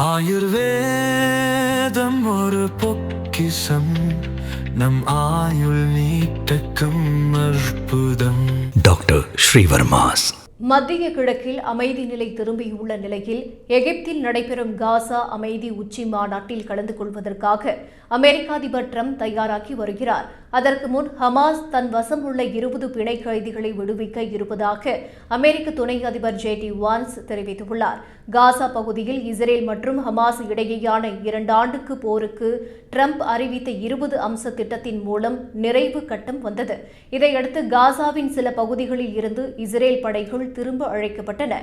ஆயுர்வேதம் ஒரு பொக்கிஷம், நம் ஆயுள் நீட்டக்கும் அற்புதம். டாக்டர் ஸ்ரீவர்மாஸ். மத்திய கிழக்கில் அமைதி நிலை திரும்பியுள்ள நிலையில் எகிப்தில் நடைபெறும் காசா அமைதி உச்சி மாநாட்டில் கலந்து கொள்வதற்காக அமெரிக்க அதிபர் டிரம்ப் தயாராகி வருகிறார். அதற்கு முன் ஹமாஸ் தன் வசம் உள்ள 20 பிணை கைதிகளை விடுவிக்க இருப்பதாக அமெரிக்க துணை அதிபர் JD வான்ஸ் தெரிவித்துள்ளார். காசா பகுதியில் இஸ்ரேல் மற்றும் ஹமாஸ் இடையேயான 2 ஆண்டுக்கு போருக்கு டிரம்ப் அறிவித்த 20 அம்ச திட்டத்தின் மூலம் நிறைவு கட்டம் வந்தது. இதையடுத்து காசாவின் சில பகுதிகளில் இருந்து இஸ்ரேல் படைகள் திரும்ப அழைக்கப்பட்டன.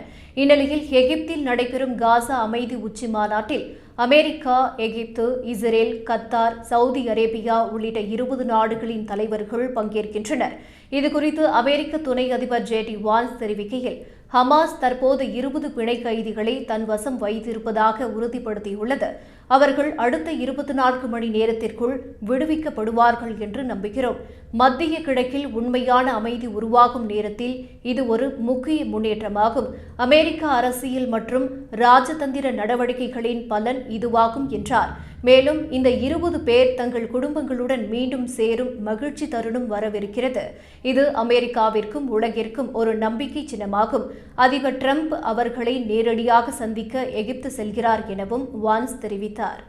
இந்நிலையில் எகிப்தில் நடைபெறும் காசா அமைதி உச்சி மாநாட்டில் அமெரிக்கா, எகிப்து, இஸ்ரேல், கத்தார், சவுதி அரேபியா உள்ளிட்ட 20 நாடுகளின் தலைவர்கள் பங்கேற்கின்றனர். இதுகுறித்து அமெரிக்க துணை அதிபர் JD வான்ஸ் தெரிவிக்கையில், ஹமாஸ் தற்போது 20 பிணை கைதிகளை தன் வசம் வைத்திருப்பதாக உறுதிப்படுத்தியுள்ளது. அவர்கள் அடுத்த 24 மணி நேரத்திற்குள் விடுவிக்கப்படுவார்கள் என்று நம்புகிறோம். மத்திய கிழக்கில் உண்மையான அமைதி உருவாகும் நேரத்தில் இது ஒரு முக்கிய முன்னேற்றமாகும். அமெரிக்க அரசியல் மற்றும் ராஜதந்திர நடவடிக்கைகளின் பலன் இதுவாகும் என்றார். மேலும் இந்த 20 பேர் தங்கள் குடும்பங்களுடன் மீண்டும் சேரும் மகிழ்ச்சி தருணம் வரவிருக்கிறது. இது அமெரிக்காவிற்கும் உலகிற்கும் ஒரு நம்பிக்கை சின்னமாகும். அதிபர் டிரம்ப் அவர்களை நேரடியாக சந்திக்க எகிப்து செல்கிறார் எனவும் வான்ஸ் தெரிவித்தார்.